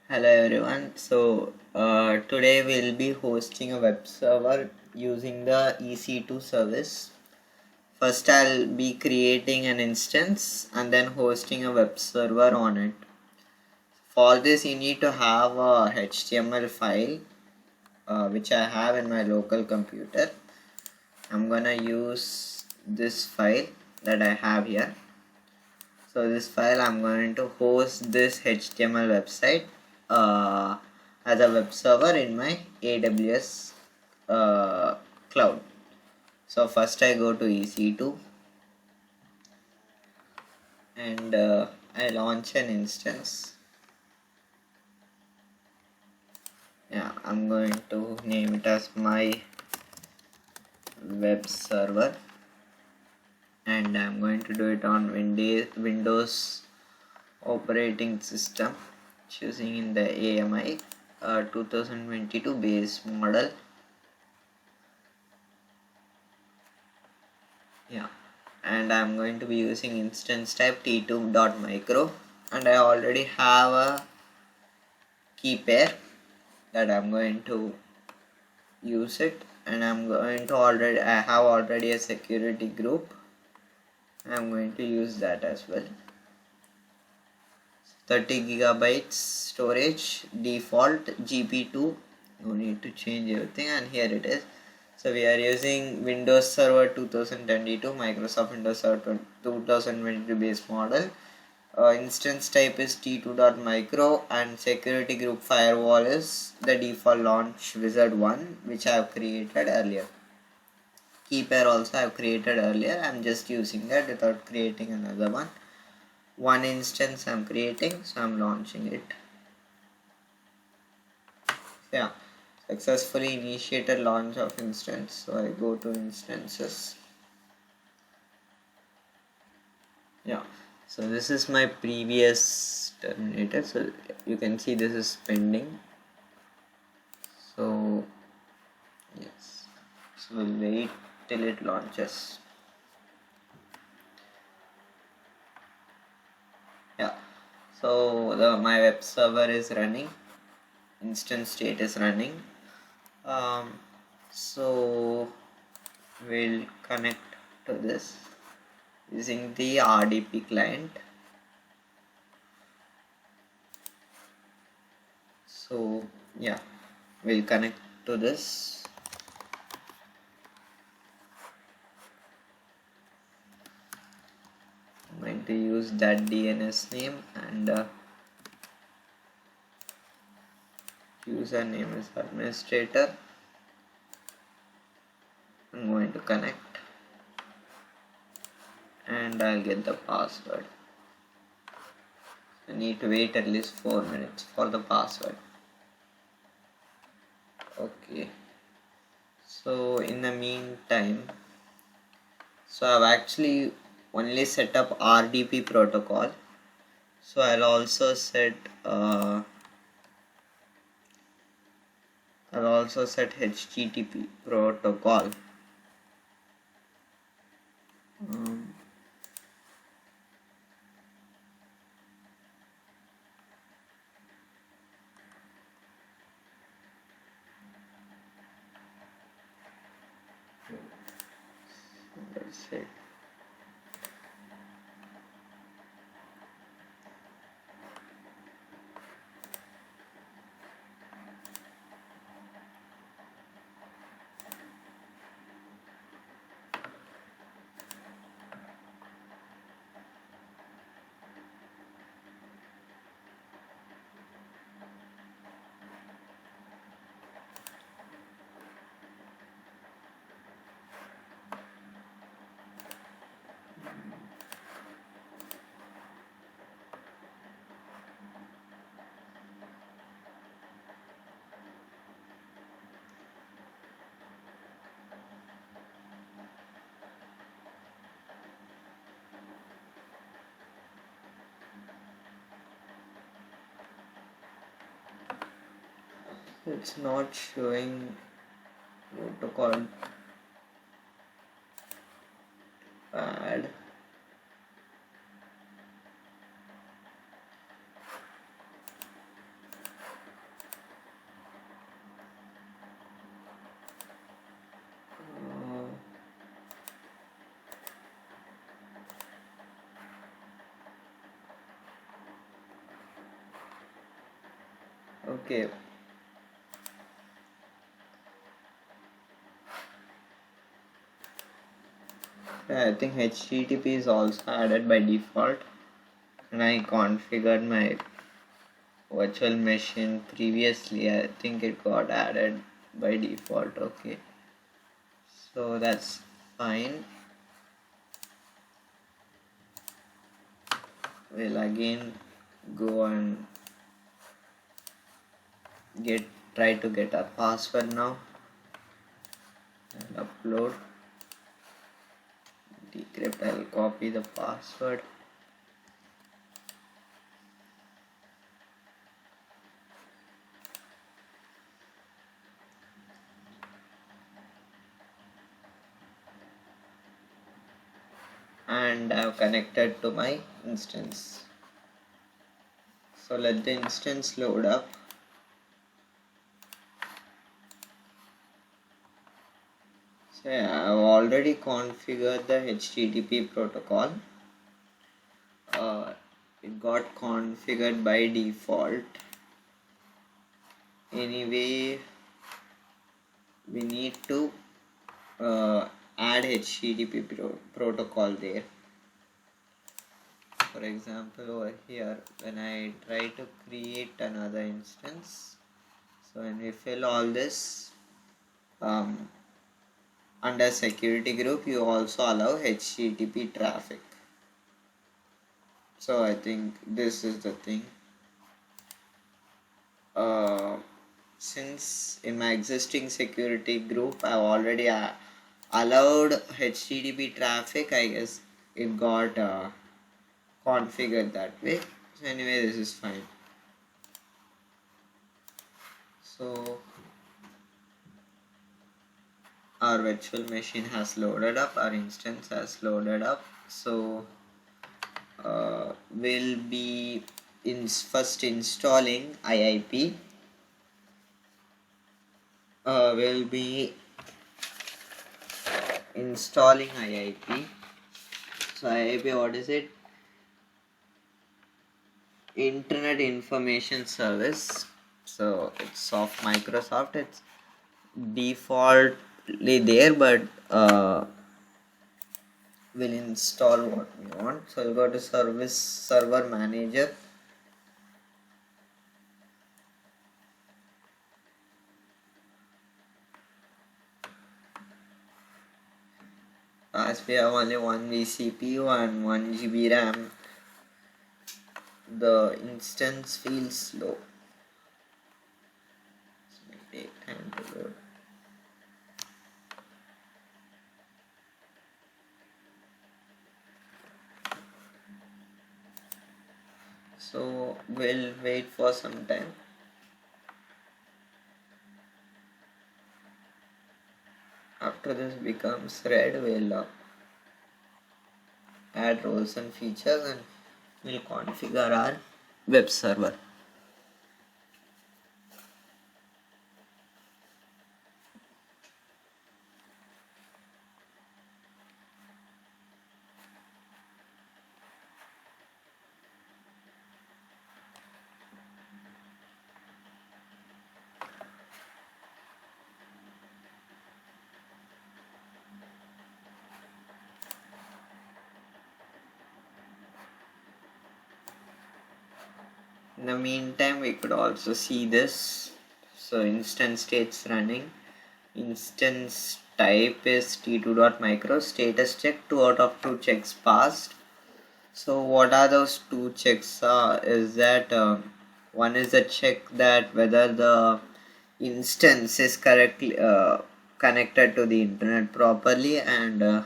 Hello everyone. Today we'll be hosting a web server using the EC2 service. First I'll be creating an instance and then hosting a web server on it. For this you need to have a HTML file which I have in my local computer. I'm gonna use this file that I have here. So this file I'm going to host this HTML website uh, as a web server in my AWS cloud. So first I go to EC2 and I launch an instance. I'm going to name it as my web server, and I'm going to do it on Windows operating system, choosing in the AMI 2022 base model. And I'm going to be using instance type t2.micro, and I already have a key pair that I'm going to use it, and I have already a security group. I'm going to use that as well. 30 gigabytes storage, default GP2, no need to change everything, and here it is. So we are using Windows Server 2022, Microsoft Windows Server 2022 base model. Instance type is t2.micro, and security group firewall is the default launch wizard 1, which I have created earlier. Key pair also I have created earlier. I'm just using that without creating another one. One instance I'm creating, so I'm launching it. Successfully initiated launch of instance. So I go to instances. So this is my previous terminator. So you can see this is pending. So yes, so we'll wait till it launches. So my web server is running, instance state is running. So we'll connect to this using the RDP client. So we'll connect to this. I'm going to use that DNS name, and username is administrator. I'm going to connect, and I'll get the password. I need to wait at least 4 minutes for the password. Okay, so in the meantime, so I've actually only set up RDP protocol. So I'll also set HTTP protocol. That's it. It's not showing protocol pad. Okay. I think HTTP is also added by default, and I configured my virtual machine previously. I think it got added by default. Okay, so that's fine. We'll again go and try to get a password now and upload. Decrypt. I'll copy the password. And I've connected to my instance. So let the instance load up. So yeah, I've already configured the HTTP protocol. It got configured by default. Anyway, we need to add HTTP protocol there. For example, over here, when I try to create another instance, so when we fill all this, under security group, you also allow HTTP traffic. So I think this is the thing. Since in my existing security group I've already allowed HTTP traffic, I guess it got configured that way. So anyway, this is fine. So our virtual machine has loaded up, our instance has loaded up. So we'll be first installing IIP. We'll be installing IIP. So IIP, what is it? Internet Information Service. So it's of Microsoft. It's defaultly there, but we'll install what we want. So we'll go to Service Server Manager. As we have only 1 vCPU and 1 GB RAM, the instance feels slow. So it will take time to load. So we'll wait for some time. After this becomes red, we'll add roles and features and we'll configure our web server. In the meantime, we could also see this. So instance states running. Instance type is t2.micro. Status check, 2 out of 2 checks passed. So what are those 2 checks? Is that one is a check that whether the instance is correctly connected to the internet properly, and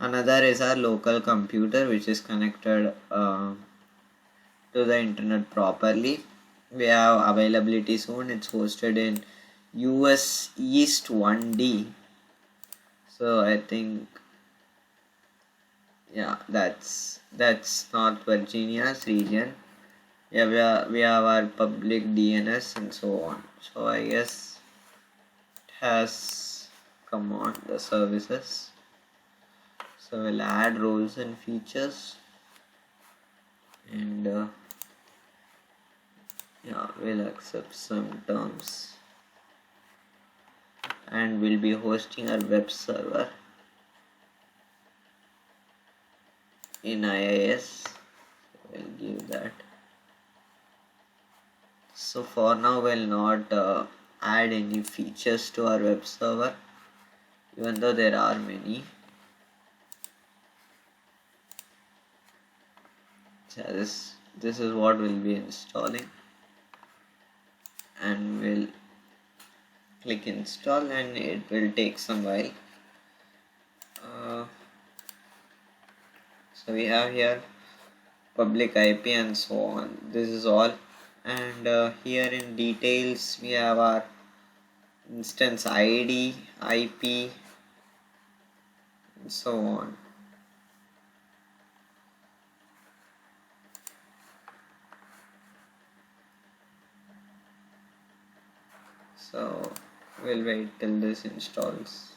another is our local computer which is connected to the internet properly. We have availability soon. It's hosted in US East 1D. So I think, yeah, that's North Virginia's region. Yeah, we have our public DNS and so on. So I guess it has come on the services. So we'll add roles and features, and Yeah, we'll accept some terms, and we'll be hosting our web server in IIS. We'll give that. So for now we'll not add any features to our web server, even though there are many. So this is what we'll be installing, and we'll click install, and it will take some while. So we have here public IP and so on. This is all, and here in details we have our instance ID, IP, and so on. So we'll wait till this installs.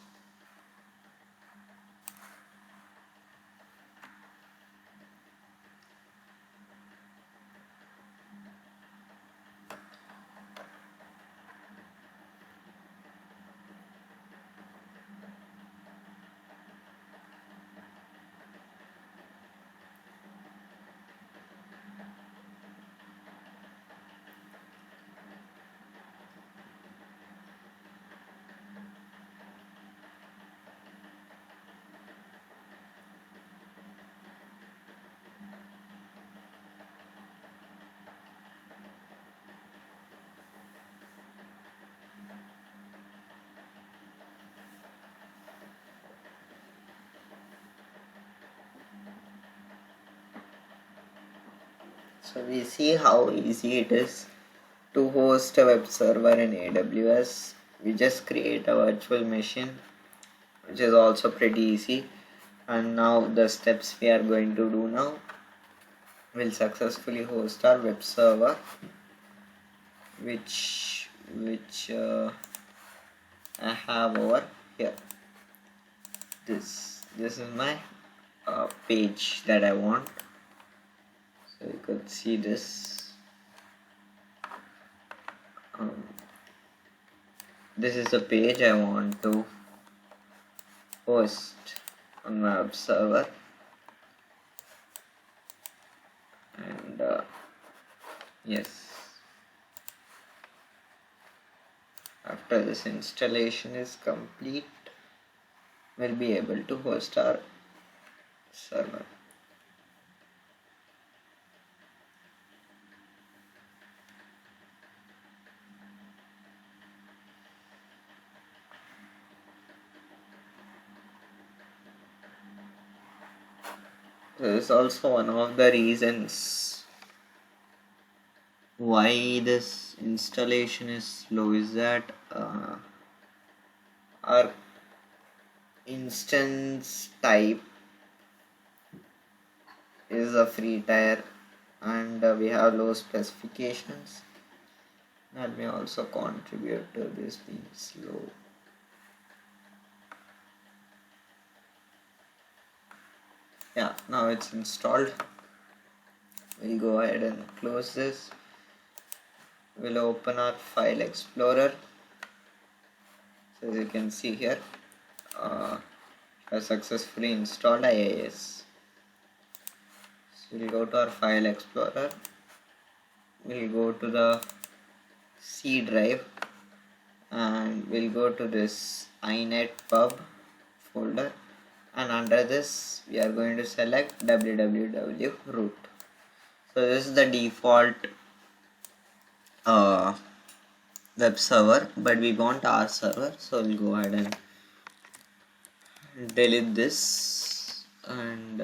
So we see how easy it is to host a web server in AWS. We just create a virtual machine, which is also pretty easy. And now the steps we are going to do now will successfully host our web server, which I have over here. This is my page that I want. So you could see this. This is the page I want to host on my web server, and yes, after this installation is complete, we'll be able to host our server. This is also one of the reasons why this installation is slow, is that our instance type is a free tier, and we have low specifications. That may also contribute to this being slow. Yeah, now it's installed. We'll go ahead and close this. We'll open our file explorer. So as you can see here, I successfully installed IIS. So we'll go to our file explorer. We'll go to the C drive, and we'll go to this inetpub folder, and under this we are going to select www root. So this is the default web server, but we want our server, so we'll go ahead and delete this, and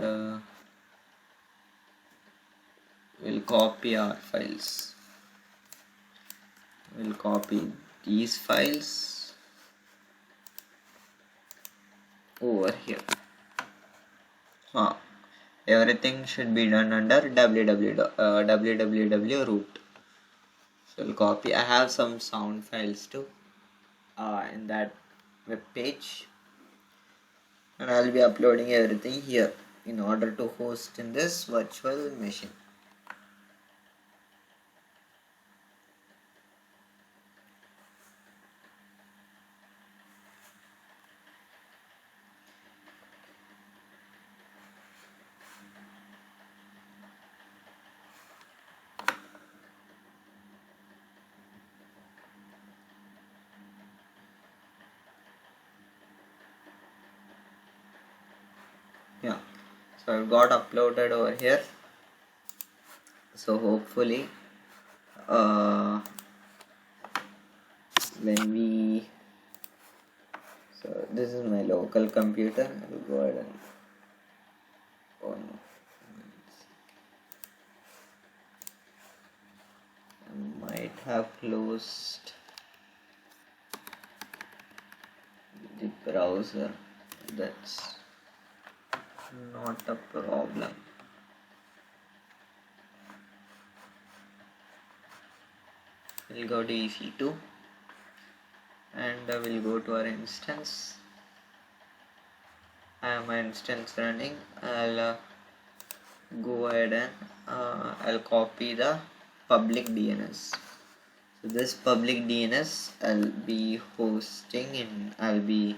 we'll copy our files. We'll copy these files over here. Everything should be done under www root. So we'll copy. I have some sound files too in that web page, and I'll be uploading everything here in order to host in this virtual machine. So I've got uploaded over here. So hopefully when we, so this is my local computer. I will go ahead and, oh no, I might have closed the browser. That's not a problem. We'll go to EC2 and we'll go to our instance. I have my instance running. I'll go ahead and I'll copy the public DNS. So this public DNS I'll be hosting in, I'll be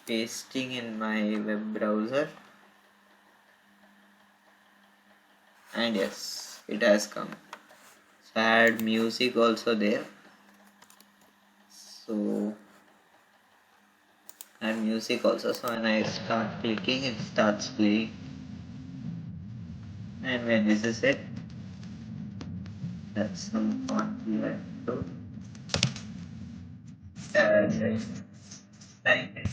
pasting in my web browser, and yes, it has come. So I had music also there. So I had music also. So when I start clicking, it starts playing. And when this is it, that's some fun here. So like it.